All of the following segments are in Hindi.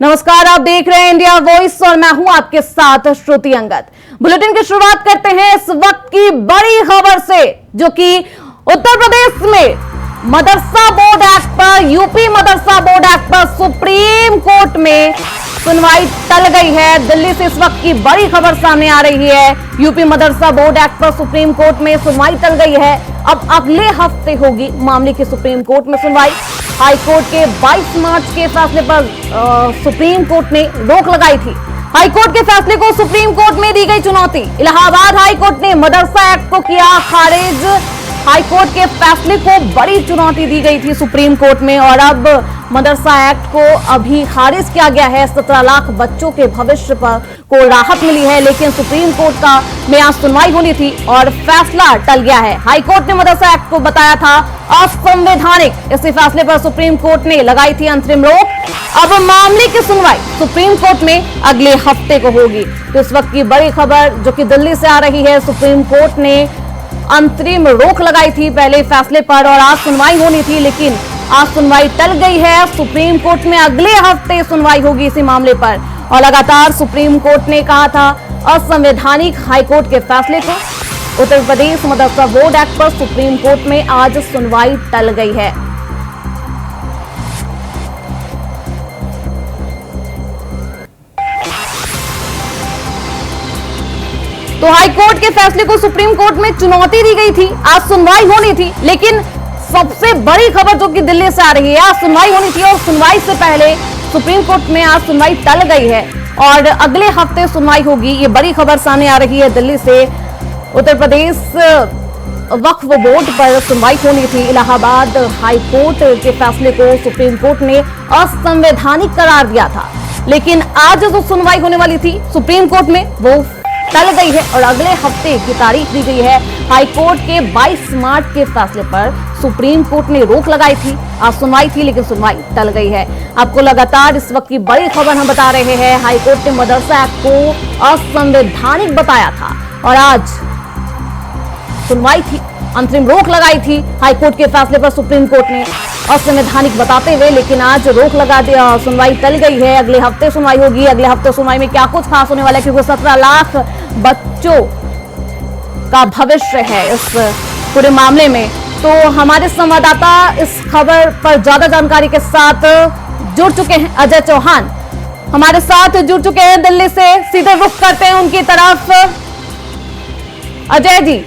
नमस्कार, आप देख रहे हैं इंडिया वॉइस और मैं हूं आपके साथ श्रुति अंगद। बुलेटिन की शुरुआत करते हैं इस वक्त की बड़ी खबर से, जो कि उत्तर प्रदेश में मदरसा बोर्ड एक्ट पर, यूपी मदरसा बोर्ड एक्ट पर सुप्रीम कोर्ट में सुनवाई टल गई है। दिल्ली से इस वक्त की बड़ी खबर सामने आ रही है। यूपी मदरसा बोर्ड एक्ट पर सुप्रीम कोर्ट में सुनवाई टल गई है। अब अगले हफ्ते होगी मामले की सुप्रीम कोर्ट में सुनवाई। हाई कोर्ट के 22 मार्च के फैसले पर सुप्रीम कोर्ट ने रोक लगाई थी। हाई कोर्ट के फैसले को सुप्रीम कोर्ट में दी गई चुनौती। इलाहाबाद हाई कोर्ट ने मदरसा एक्ट को किया खारिज। हाई कोर्ट के फैसले को बड़ी चुनौती दी गई थी सुप्रीम कोर्ट में और अब मदरसा एक्ट को अभी खारिज किया गया है। 17 लाख बच्चों के भविष्य पर को राहत मिली है, लेकिन सुप्रीम कोर्ट में आज सुनवाई होनी थी और फैसला टल गया है। हाई कोर्ट ने मदरसा एक्ट को बताया था असंवैधानिक। इसी फैसले पर सुप्रीम कोर्ट ने लगाई थी अंतरिम रोक। अब मामले की सुनवाई सुप्रीम कोर्ट में अगले हफ्ते को होगी। तो इस वक्त की बड़ी खबर जो कि दिल्ली से आ रही है, सुप्रीम कोर्ट ने अंतरिम रोक लगाई थी पहले फैसले पर और आज सुनवाई होनी थी, लेकिन आज सुनवाई टल गई है। सुप्रीम कोर्ट में अगले हफ्ते सुनवाई होगी इसी मामले पर। और लगातार सुप्रीम कोर्ट ने कहा था असंवैधानिक हाई कोर्ट के फैसले को। उत्तर प्रदेश मदरसा बोर्ड एक्ट पर सुप्रीम कोर्ट में आज सुनवाई टल गई है। तो हाई कोर्ट के फैसले को सुप्रीम कोर्ट में चुनौती दी गई थी। आज सुनवाई होनी थी, लेकिन सबसे बड़ी खबर जो कि दिल्ली से आ रही है, आज सुनवाई होनी थी और सुनवाई से पहले सुप्रीम कोर्ट में आज सुनवाई टल गई है और अगले हफ्ते सुनवाई होगी। ये बड़ी खबर सामने आ रही है दिल्ली से। उत्तर प्रदेश वक्फ बोर्ड पर सुनवाई होनी थी। इलाहाबाद हाई कोर्ट के फैसले को सुप्रीम कोर्ट ने असंवैधानिक करार दिया था, लेकिन आज जो सुनवाई होने वाली थी सुप्रीम कोर्ट में वो टल गई है और अगले हफ्ते की तारीख दी गई है। हाई कोर्ट के 22 मार्च के फैसले पर सुप्रीम कोर्ट ने रोक लगाई थी। आज सुनवाई थी, लेकिन सुनवाई टल गई है। आपको लगातार इस वक्त की बड़ी खबर हम बता रहे हैं। हाई कोर्ट ने मदरसा एक्ट को असंवैधानिक बताया था और आज सुनवाई थी, अंतरिम रोक लगाई थी हाई कोर्ट के फैसले पर सुप्रीम कोर्ट ने असंवैधानिक बताते हुए, लेकिन आज रोक लगा दिया। सुनवाई टल गई है। अगले हफ्ते सुनवाई होगी। अगले हफ्ते सुनवाई में क्या कुछ खास होने वाला है, क्योंकि 17 लाख बच्चों का भविष्य है इस पूरे मामले में। तो हमारे संवाददाता इस खबर पर ज्यादा जानकारी के साथ जुड़ चुके हैं। अजय चौहान हमारे साथ जुड़ चुके हैं दिल्ली से। सीधे रुख करते हैं उनकी तरफ। अजय जी,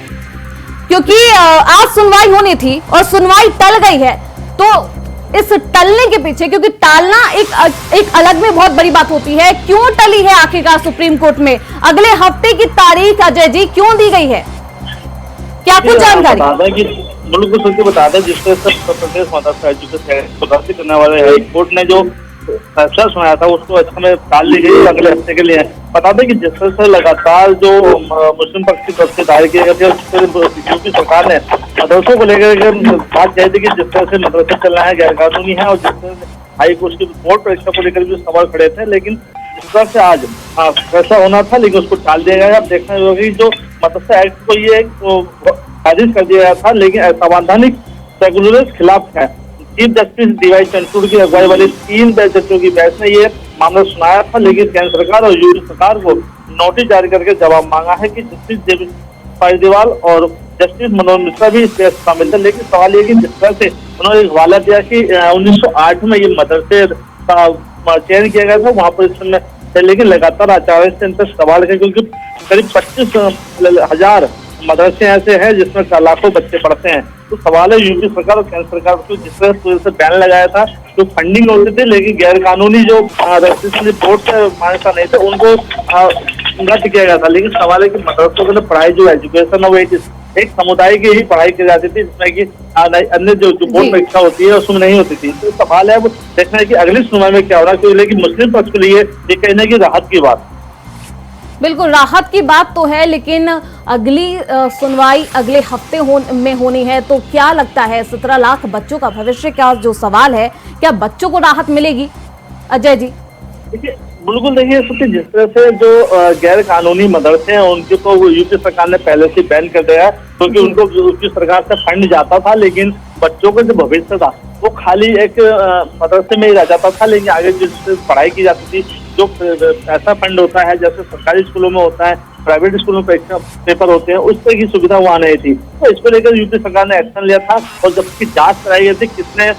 क्योंकि आज सुनवाई होनी थी और सुनवाई टल गई है, तो इस टलने के पीछे, क्योंकि टालना एक अलग में बहुत बड़ी बात होती है, क्यों टली है आखिरकार सुप्रीम कोर्ट में? अगले हफ्ते की तारीख अजय जी क्यों दी गई है, क्या कुछ जानकारी? बिल्कुल सच बता दें, जिस तरह से उत्तर प्रदेश मदरसा एजुकेशन करने वाले हाई कोर्ट ने जो फैसला सुनाया था उसको में टाल दी गई अगले हफ्ते के लिए। बता दें कि जिस तरह से लगातार जो मुस्लिम पक्ष की तरफ से दायर किए गए थे, यूपी सरकार ने मदरसों को लेकर बात कही थी कि जिस तरह से मदरसा चलना है गैर कानूनी है और जिस तरह से हाई कोर्ट की बोर्ड परीक्षा को लेकर भी सवाल खड़े थे, लेकिन जिस तरह से आज फैसला होना था लेकिन उसको टाल दिया गया। अब देखना होगा जो मदरसा एक्ट को ये खारिज कर दिया गया था, लेकिन असंवैधानिक सेकुलर के खिलाफ है। चीफ जस्टिस डीवाई चंद्रचूड़ की अगुवाई वाली 3 जजों की बेंच ने ये मामला सुनाया था, लेकिन केंद्र सरकार और यूपी सरकार को नोटिस जारी करके जवाब मांगा है कि जस्टिस देवी पालीवाल और जस्टिस मनोज मिश्रा भी इस केस शामिल थे। लेकिन सवाल ये कि जिस तरह से उन्होंने हवाला दिया कि 1908 में ये मदरसे का चयन किया गया था, वहां पर इस समय, लेकिन लगातार आचार्य से इन पर सवाल है, क्योंकि करीब 25,000 मदरसे ऐसे हैं जिसमें लाखों बच्चे पढ़ते हैं। तो सवाल है यूपी सरकार और केंद्र सरकार को, जिस तरह से बैन लगाया था, जो फंडिंग होती थी लेकिन गैर कानूनी जो रजिस्ट्रेशन बोर्ड से मान्यता नहीं थे उनको रद्द किया गया था। लेकिन सवाल है कि मदरसों के पढ़ाई जो एजुकेशन है एक समुदाय की ही पढ़ाई की जाती थी, जिसमें कि अन्य जो बोर्ड परीक्षा होती है उसमें नहीं होती थी। तो सवाल है अब देखना है कि अगली सुनवाई में क्या हो रहा है, लेकिन मुस्लिम पक्ष के लिए ये कहने की राहत की बात। बिल्कुल राहत की बात तो है, लेकिन अगली सुनवाई अगले हफ्ते में होनी है। तो क्या लगता है 17 लाख बच्चों का भविष्य, क्या जो सवाल है, क्या बच्चों को राहत मिलेगी? अजय जी देखिए, बिल्कुल देखिए, जिस तरह से जो गैर कानूनी मदरसे हैं उनके तो यूपी सरकार ने पहले से बैन कर दिया, क्योंकि उनको यूपी सरकार से फंड जाता था, लेकिन बच्चों का जो भविष्य था वो खाली एक मदरसे में ही रह जाता था, लेकिन आगे जिस पढ़ाई की जाती थी, जो पैसा फंड होता है जैसे सरकारी स्कूलों में होता है, प्राइवेट स्कूलों में पेपर होते हैं, उस तरह की सुविधा वहाँ नहीं थी। तो इसको लेकर यूपी सरकार ने एक्शन लिया था और जबकि जांच कराई गई थी कितने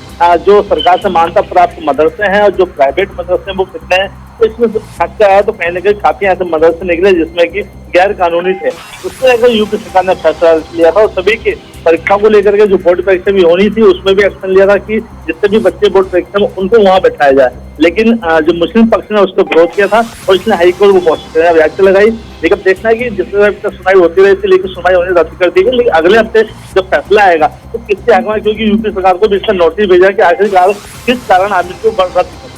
जो सरकार से मान्यता प्राप्त मदरसे हैं और जो प्राइवेट मदरसे हैं वो कितने हैं, तो इसमें खर्चा आया तो कहीं ना कहीं काफी ऐसे मदरसे निकले जिसमें कि गैर कानूनी थे। उसको लेकर यूपी सरकार ने फैसला लिया था और सभी की परीक्षाओं को लेकर के जो बोर्ड परीक्षा भी होनी थी उसमें भी एक्शन लिया था कि जितने भी बच्चे बोर्ड परीक्षा में उनको वहाँ बैठाया जाए। लेकिन जो मुस्लिम पक्ष ने उसको विरोध किया था और इसने हाईकोर्ट को पहुंच याचिका लगाई। लेकिन देखना है कि जिस तरह तक सुनवाई होती रही थी, लेकिन सुनवाई होने रद्द कर दी गई। लेकिन अगले हफ्ते जब फैसला आएगा तो किससे आगे, क्योंकि यूपी सरकार को भी इसका नोटिस भेजा कि आखिरकार किस कारण आदमी को रद्द कर।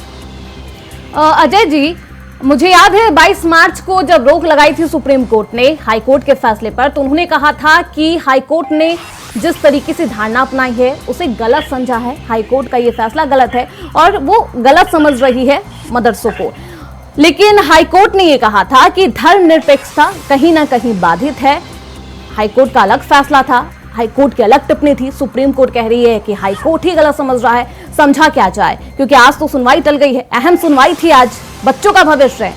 अजय जी, मुझे याद है 22 मार्च को जब रोक लगाई थी सुप्रीम कोर्ट ने हाईकोर्ट के फैसले पर, तो उन्होंने कहा था कि हाईकोर्ट ने जिस तरीके से धारणा अपनाई है उसे गलत समझा है, हाईकोर्ट का ये फैसला गलत है और वो गलत समझ रही है मदरसों को। लेकिन हाईकोर्ट ने ये कहा था कि धर्मनिरपेक्षता कहीं ना कहीं बाधित है। हाईकोर्ट का अलग फैसला था, हाईकोर्ट की अलग टिप्पणी थी। सुप्रीम कोर्ट कह रही है कि हाईकोर्ट ही गलत समझ रहा है, समझा क्या जाए, क्योंकि आज तो सुनवाई टल गई है। अहम सुनवाई थी आज, बच्चों का भविष्य है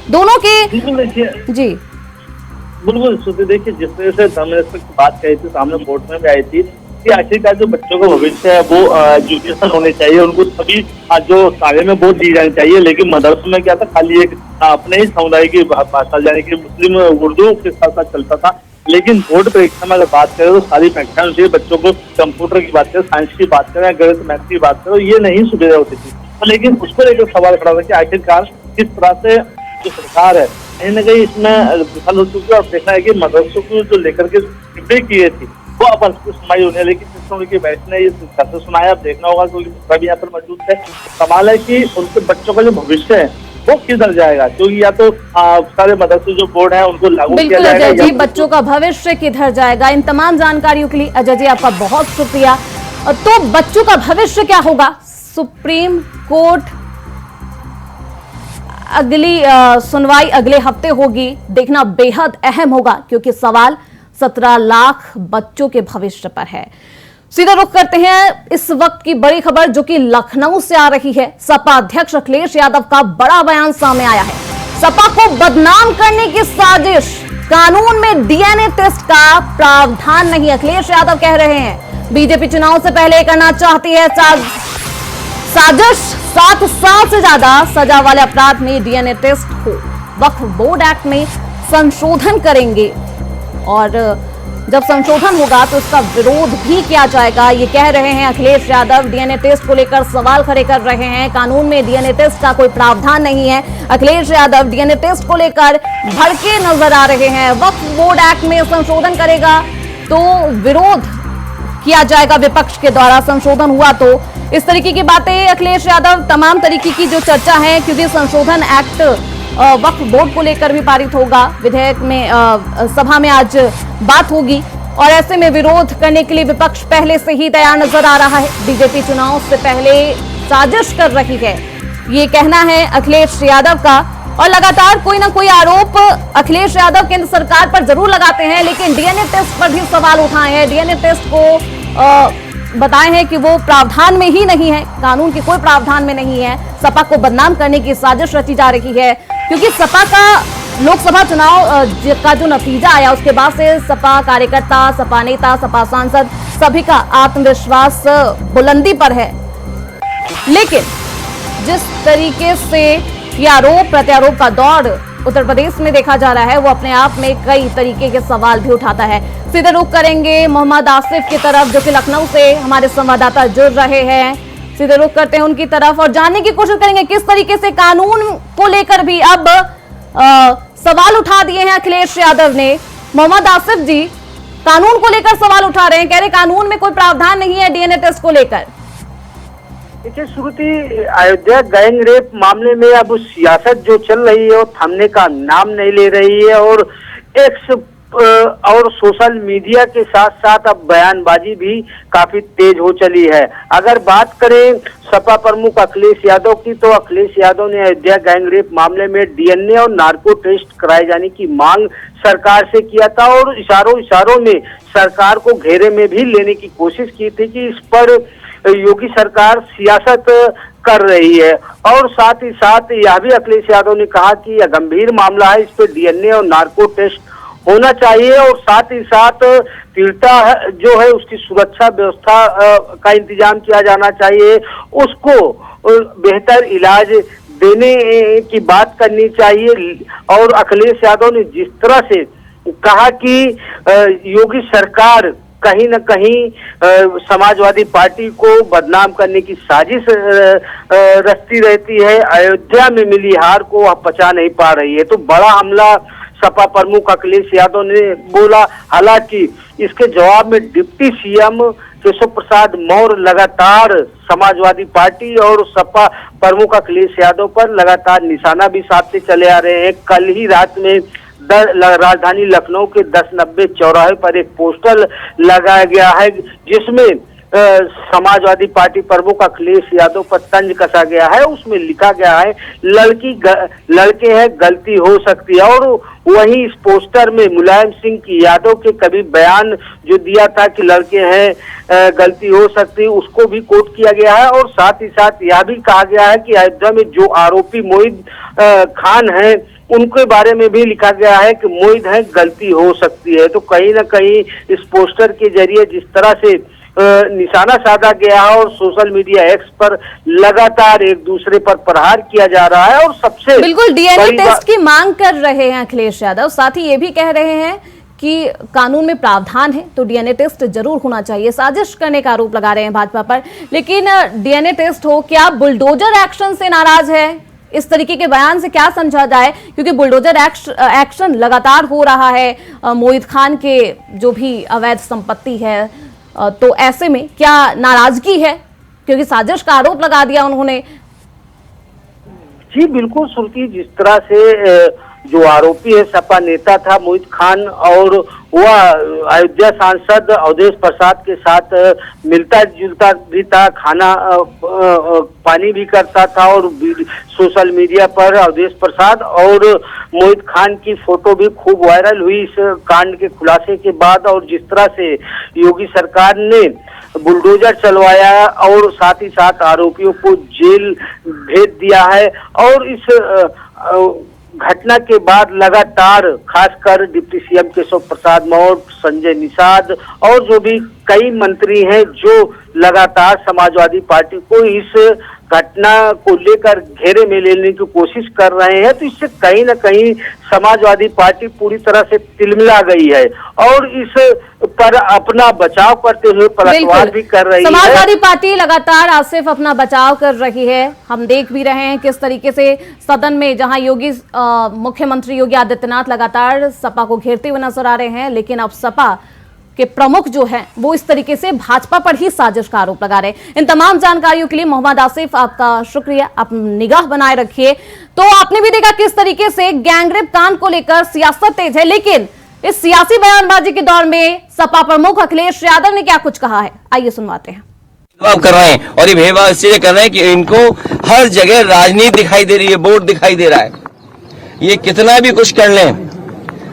दोनों के। जी बिल्कुल श्रुति, देखिए जिस तरह से धर्मनिरपेक्ष की बात कही थी सामने कोर्ट में भी आई थी कि आखिरकार जो बच्चों का भविष्य है वो एजुकेशन होने चाहिए, उनको सभी जो साले में वोट दी जानी चाहिए। लेकिन मदरसों में क्या था, खाली एक अपने ही समुदाय की भाषा यानी कि मुस्लिम उर्दू के साथ साथ चलता था। लेकिन बोर्ड परीक्षा में अगर बात करें तो सारी परीक्षाएं होती है, बच्चों को कंप्यूटर की बात करें, साइंस की बात करें, गणित मैथ की बात करें, ये नहीं सुविधा होती थी। लेकिन उसको लेकर सवाल खड़ा था कि आखिरकार किस तरह से जो सरकार है कहीं ना कहीं इसमें विफल हो चुकी है। और देखना है कि मदरसों को जो लेकर के टिप्पणी की गई थी वो अब सुनवाई होने, लेकिन जिस तरह की बैच ने ये कैसे सुनाया अब देखना होगा, क्योंकि सभी यहाँ पर मौजूद है। सवाल है कि उनके बच्चों का जो भविष्य है वो किधर जाएगा, क्योंकि या तो सारे मदरसे जो बोर्ड है उनको लागू किया जाएगा। बिल्कुल अजय जी, बच्चों का भविष्य किधर जाएगा, इन तमाम जानकारियों के लिए अजय जी आपका बहुत शुक्रिया। तो बच्चों का भविष्य क्या होगा, सुप्रीम कोर्ट अगली सुनवाई अगले हफ्ते होगी, देखना बेहद अहम होगा, क्योंकि सवाल 17 लाख बच्चों के भविष्य पर है। सीधा रुख करते हैं इस वक्त की बड़ी खबर जो कि लखनऊ से आ रही है। सपा अध्यक्ष अखिलेश यादव का बड़ा बयान सामने आया है। सपा को बदनाम करने की साजिश, कानून में डीएनए टेस्ट का प्रावधान नहीं, अखिलेश यादव कह रहे हैं। बीजेपी चुनाव से पहले करना चाहती है साजिश, 7 साल से ज्यादा सजा वाले अपराध में डीएनए टेस्ट हो। वक्फ बोर्ड एक्ट में संशोधन करेंगे और जब संशोधन होगा तो इसका विरोध भी किया जाएगा, ये कह रहे हैं अखिलेश यादव। डीएनए टेस्ट को लेकर सवाल खड़े कर रहे हैं। कानून में डीएनए टेस्ट का कोई प्रावधान नहीं है। अखिलेश यादव डीएनए टेस्ट को लेकर भड़के नजर आ रहे हैं। वक्फ बोर्ड एक्ट में संशोधन करेगा तो विरोध किया जाएगा विपक्ष के द्वारा, संशोधन हुआ तो। इस तरीके की बातें अखिलेश यादव, तमाम तरीके की जो चर्चा है, क्योंकि संशोधन एक्ट वक्फ बोर्ड को लेकर भी पारित होगा, विधेयक में सभा में आज बात होगी और ऐसे में विरोध करने के लिए विपक्ष पहले से ही तैयार नजर आ रहा है। बीजेपी चुनाव से पहले साजिश कर रही है, ये कहना है अखिलेश यादव का। और लगातार कोई ना कोई आरोप अखिलेश यादव केंद्र सरकार पर जरूर लगाते हैं, लेकिन डीएनए टेस्ट पर भी सवाल उठाए हैं। डीएनए टेस्ट को बताए हैं कि वो प्रावधान में ही नहीं है, कानून के कोई प्रावधान में नहीं है। सपा को बदनाम करने की साजिश रची जा रही है, क्योंकि सपा का लोकसभा चुनाव का जो नतीजा आया उसके बाद से सपा कार्यकर्ता, सपा नेता, सपा सांसद सभी का आत्मविश्वास बुलंदी पर है। लेकिन जिस तरीके से ये आरोप प्रत्यारोप का दौर उत्तर प्रदेश में देखा जा रहा है, वो अपने आप में कई तरीके के सवाल भी उठाता है। सीधे रुख करेंगे मोहम्मद आसिफ की तरफ, जो कि लखनऊ से हमारे संवाददाता जुड़ रहे हैं। सीधे रुख करते हैं उनकी तरफ और जानने की कोशिश करेंगे किस तरीके से कानून को लेकर भी अब सवाल उठा दिए हैं अखिलेश यादव ने। मोहम्मद आसिफ जी, कानून को लेकर सवाल उठा रहे हैं, कह रहे कानून में कोई प्रावधान नहीं है डीएनए टेस्ट को लेकर। देखिए श्रुति, अयोध्या गैंग रेप मामले में अब सियासत जो चल रही है वो थमने का नाम नहीं ले रही है और एक्स और सोशल मीडिया के साथ साथ अब बयानबाजी भी काफी तेज हो चली है। अगर बात करें सपा प्रमुख अखिलेश यादव की, तो अखिलेश यादव ने अयोध्या गैंग रेप मामले में डीएनए और नार्को टेस्ट कराए जाने की मांग सरकार से किया था और इशारों में सरकार को घेरे में भी लेने की कोशिश की थी कि इस पर योगी सरकार सियासत कर रही है। और साथ ही साथ यह भी अखिलेश यादव ने कहा कि यह गंभीर मामला है, इस पे डीएनए और नार्को टेस्ट होना चाहिए और साथ ही साथ पीड़िता जो है उसकी सुरक्षा व्यवस्था का इंतजाम किया जाना चाहिए, उसको बेहतर इलाज देने की बात करनी चाहिए। और अखिलेश यादव ने जिस तरह से कहा कि योगी सरकार कहीं न कहीं समाजवादी पार्टी को बदनाम करने की साजिश रचती रहती है, अयोध्या में मिली हार को वह पचा नहीं पा रही है, तो बड़ा हमला सपा प्रमुख अखिलेश यादव ने बोला। हालांकि इसके जवाब में डिप्टी सीएम केशव प्रसाद मौर्य लगातार समाजवादी पार्टी और सपा प्रमुख अखिलेश यादव पर लगातार निशाना भी साधते चले आ रहे हैं। कल ही रात में राजधानी लखनऊ के 1090 चौराहे पर एक पोस्टर लगाया गया है जिसमें समाजवादी पार्टी प्रमुख अखिलेश यादव पर तंज कसा गया है। उसमें लिखा गया है लड़के हैं गलती हो सकती है। और वहीं इस पोस्टर में मुलायम सिंह यादव के कभी बयान जो दिया था कि लड़के हैं गलती हो सकती है उसको भी कोट किया गया है। और साथ ही साथ यह भी कहा गया है कि अयोध्या में जो आरोपी मोहित खान है उनके बारे में भी लिखा गया है कि मोहित है गलती हो सकती है। तो कहीं ना कहीं इस पोस्टर के जरिए जिस तरह से निशाना साधा गया है और सोशल मीडिया एक्स पर लगातार एक दूसरे पर प्रहार किया जा रहा है। और सबसे बिल्कुल डीएनए टेस्ट की मांग कर रहे हैं अखिलेश यादव, साथ ही ये भी कह रहे हैं कि कानून में प्रावधान है तो डीएनए टेस्ट जरूर होना चाहिए। साजिश करने का आरोप लगा रहे हैं भाजपा पर, लेकिन डीएनए टेस्ट हो, क्या बुलडोजर एक्शन से नाराज है? इस तरीके के बयान से क्या समझा जाए, क्योंकि बुलडोजर एक्शन लगातार हो रहा है मोहित खान के जो भी अवैध संपत्ति है, तो ऐसे में क्या नाराजगी है, क्योंकि साजिश का आरोप लगा दिया उन्होंने। जी बिल्कुल श्रुति, जिस तरह से जो आरोपी है सपा नेता था मोहित खान और वह अयोध्या सांसद अवधेश प्रसाद के साथ मिलता जुलता भी था, खाना पानी भी करता था और सोशल मीडिया पर अवधेश प्रसाद और मोहित खान की फोटो भी खूब वायरल हुई इस कांड के खुलासे के बाद। और जिस तरह से योगी सरकार ने बुलडोजर चलवाया और साथ ही साथ आरोपियों को जेल भेज दिया है। और इस घटना के बाद लगातार खासकर डिप्टी सीएम केशव प्रसाद मौर्य, संजय निषाद और जो भी कई मंत्री हैं जो लगातार समाजवादी पार्टी को इस घटना को लेकर घेरे में लेने की कोशिश कर रहे हैं, तो इससे कहीं ना कहीं समाजवादी पार्टी पूरी तरह से तिलमिला गई है और इस पर अपना बचाव करते हुए पलटवार भी कर रही है। समाजवादी पार्टी लगातार आसिफ अपना बचाव कर रही है। हम देख भी रहे हैं किस तरीके से सदन में जहां मुख्यमंत्री योगी आदित्यनाथ लगातार सपा को घेरते हुए नजर आ रहे हैं, लेकिन अब सपा के प्रमुख जो हैं वो इस तरीके से भाजपा पर ही साजिश का आरोप लगा रहे हैं। इन तमाम जानकारियों के लिए मोहम्मद आसिफ आपका शुक्रिया, आप निगाह बनाए रखिए। तो आपने भी देखा किस तरीके से गैंगरेप कांड को लेकर सियासत तेज है, लेकिन इस सियासी बयानबाजी के दौर में सपा प्रमुख अखिलेश यादव ने क्या कुछ कहा है, आइए सुनवाते हैं। कर रहे हैं और ये भेदभाव इसलिए कर रहे हैं कि इनको हर जगह राजनीति दिखाई दे रही है, वोट दिखाई दे रहा है। ये कितना भी कुछ कर लें,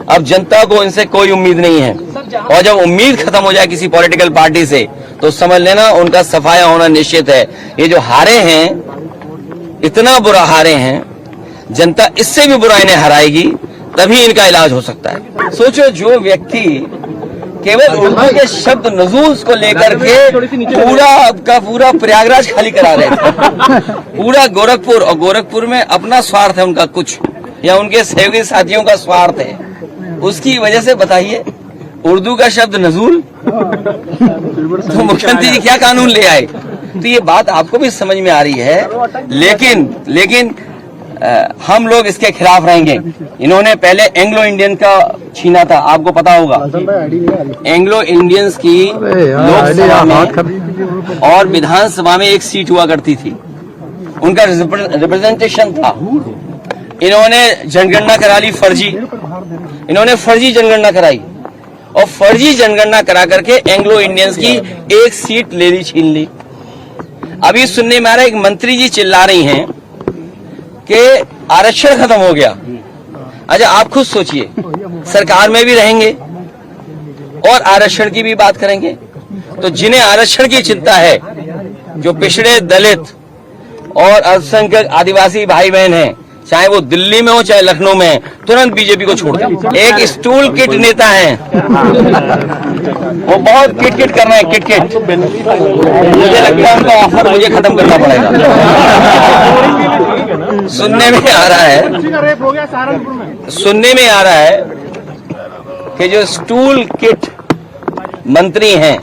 अब जनता को इनसे कोई उम्मीद नहीं है। और जब उम्मीद खत्म हो जाए किसी पॉलिटिकल पार्टी से तो समझ लेना उनका सफाया होना निश्चित है। ये जो हारे हैं, इतना बुरा हारे हैं, जनता इससे भी बुरा इन्हें हराएगी, तभी इनका इलाज हो सकता है। सोचो, जो व्यक्ति केवल उर्दू के शब्द नजूल को लेकर के पूरा प्रयागराज खाली करा रहे थे, पूरा गोरखपुर, और गोरखपुर में अपना स्वार्थ है उनका कुछ, या उनके सहयोगी साथियों का स्वार्थ है, उसकी वजह से बताइए उर्दू का शब्द नजूल, तो मुख्यमंत्री जी क्या कानून ले आए। तो ये बात आपको भी समझ में आ रही है, लेकिन हम लोग इसके खिलाफ रहेंगे। इन्होंने पहले एंग्लो इंडियन का छीना था, आपको पता होगा। एंग्लो इंडियंस की लोकसभा में और विधानसभा में एक सीट हुआ करती थी, उनका रिप्रेजेंटेशन था। इन्होंने जनगणना करा ली फर्जी, इन्होंने फर्जी जनगणना कराई और फर्जी जनगणना करा करके एंग्लो इंडियंस की एक सीट ले ली, छीन ली। अभी सुनने में आ रहा है एक मंत्री जी चिल्ला रही हैं कि आरक्षण खत्म हो गया। अच्छा, आप खुद सोचिए, सरकार में भी रहेंगे और आरक्षण की भी बात करेंगे, तो जिन्हें आरक्षण की चिंता है जो पिछड़े दलित और अल्पसंख्यक आदिवासी भाई बहन हैं, चाहे वो दिल्ली में हो चाहे लखनऊ में, तुरंत बीजेपी को छोड़ दें। एक स्टूल किट नेता है, वो बहुत किट कर रहे हैं, किट। मुझे लगता है उनका ऑफर मुझे खत्म करना पड़ेगा। सुनने में आ रहा है कि जो स्टूल किट मंत्री हैं,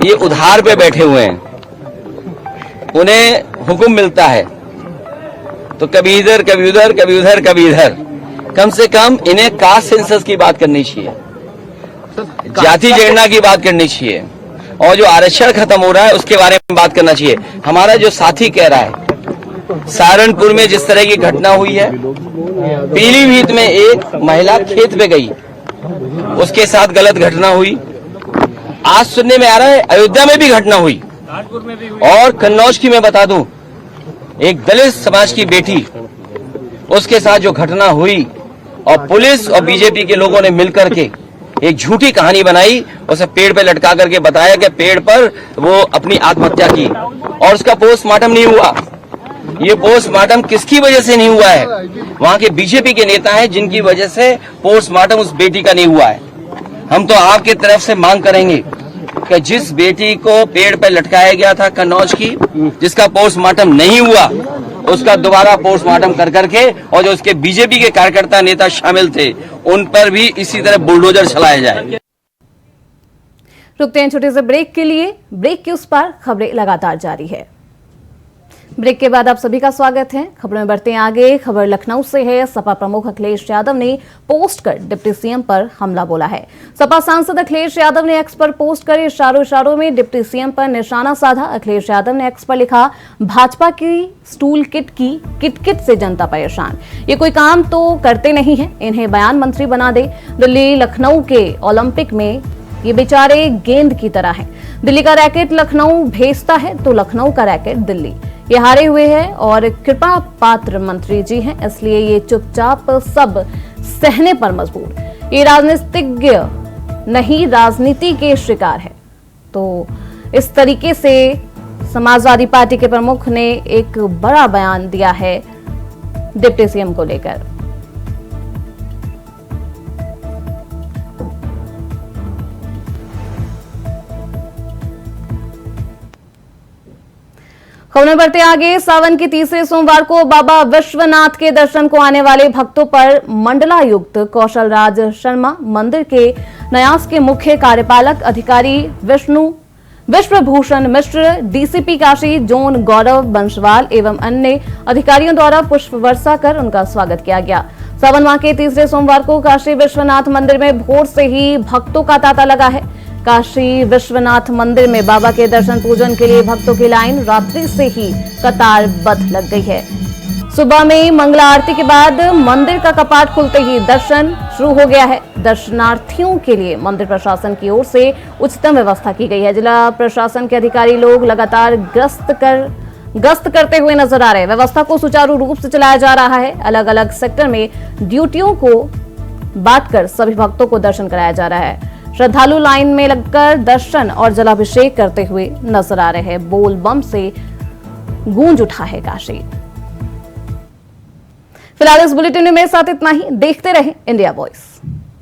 ये उधार पे बैठे हुए हैं, उन्हें हुक्म मिलता है तो कभी इधर कभी उधर, कभी उधर कभी इधर। कम से कम इन्हें कास्ट सेंसस की बात करनी चाहिए, जाति जनगणना की बात करनी चाहिए, और जो आरक्षण खत्म हो रहा है उसके बारे में बात करना चाहिए। हमारा जो साथी कह रहा है, सहारनपुर में जिस तरह की घटना हुई है, पीलीभीत में एक महिला खेत पे गई, उसके साथ गलत घटना हुई। आज सुनने में आ रहा है अयोध्या में भी घटना हुई, और कन्नौज की मैं बता दूं, एक दलित समाज की बेटी, उसके साथ जो घटना हुई, और पुलिस और बीजेपी के लोगों ने मिलकर के एक झूठी कहानी बनाई, उसे पेड़ पे लटका करके बताया कि पेड़ पर वो अपनी आत्महत्या की, और उसका पोस्टमार्टम नहीं हुआ। ये पोस्टमार्टम किसकी वजह से नहीं हुआ है? वहां के बीजेपी के नेता हैं जिनकी वजह से पोस्टमार्टम उस बेटी का नहीं हुआ है। हम तो आपकी तरफ से मांग करेंगे कि जिस बेटी को पेड़ पर लटकाया गया था कन्नौज की, जिसका पोस्टमार्टम नहीं हुआ, उसका दोबारा पोस्टमार्टम कर करके, और जो उसके बीजेपी के कार्यकर्ता नेता शामिल थे, उन पर भी इसी तरह बुलडोजर चलाया जाए। रुकते हैं छोटे से ब्रेक के लिए। ब्रेक के उस पार खबरें लगातार जारी है। ब्रेक के बाद आप सभी का स्वागत है। खबरों में बढ़ते हैं आगे। खबर लखनऊ से है। सपा प्रमुख अखिलेश यादव ने पोस्ट कर डिप्टी सीएम पर हमला बोला है। सपा सांसद अखिलेश यादव ने एक्स पर पोस्ट कर इशारों में डिप्टी सीएम पर निशाना साधा। अखिलेश यादव ने एक्स पर लिखा, भाजपा की स्टूल किट की किट से जनता परेशान, ये कोई काम तो करते नहीं है, इन्हें बयान मंत्री बना दे। दिल्ली लखनऊ के ओलंपिक में ये बेचारे गेंद की तरह हैं। दिल्ली का रैकेट लखनऊ भेजता है तो लखनऊ का रैकेट दिल्ली। ये हारे हुए हैं और कृपा पात्र मंत्री जी हैं, इसलिए ये चुपचाप सब सहने पर मजबूर। ये राजनीतिज्ञ नहीं, राजनीति के शिकार है। तो इस तरीके से समाजवादी पार्टी के प्रमुख ने एक बड़ा बयान दिया है डिप्टी सीएम को लेकर। खबरें बढ़ते आगे। सावन के तीसरे सोमवार को बाबा विश्वनाथ के दर्शन को आने वाले भक्तों पर मंडलायुक्त कौशल राज शर्मा, मंदिर के न्यास के मुख्य कार्यपालक अधिकारी विश्वभूषण मिश्र, डीसीपी काशी जोन गौरव बंशवाल एवं अन्य अधिकारियों द्वारा पुष्प वर्षा कर उनका स्वागत किया गया। सावन माह के तीसरे सोमवार को काशी विश्वनाथ मंदिर में भोर से ही भक्तों का तांता लगा है। काशी विश्वनाथ मंदिर में बाबा के दर्शन पूजन के लिए भक्तों की लाइन रात्रि से ही कतारबद्ध लग गई है। सुबह में मंगला आरती के बाद मंदिर का कपाट खुलते ही दर्शन शुरू हो गया है। दर्शनार्थियों के लिए मंदिर प्रशासन की ओर से उच्चतम व्यवस्था की गई है। जिला प्रशासन के अधिकारी लोग लगातार गश्त करते हुए नजर आ रहे हैं। व्यवस्था को सुचारू रूप से चलाया जा रहा है। अलग अलग सेक्टर में ड्यूटियों को बांटकर सभी भक्तों को दर्शन कराया जा रहा है। श्रद्धालु लाइन में लगकर दर्शन और जलाभिषेक करते हुए नजर आ रहे हैं। बोल बम से गूंज उठा है काशी। फिलहाल इस बुलेटिन में साथ इतना ही। देखते रहें इंडिया वॉइस।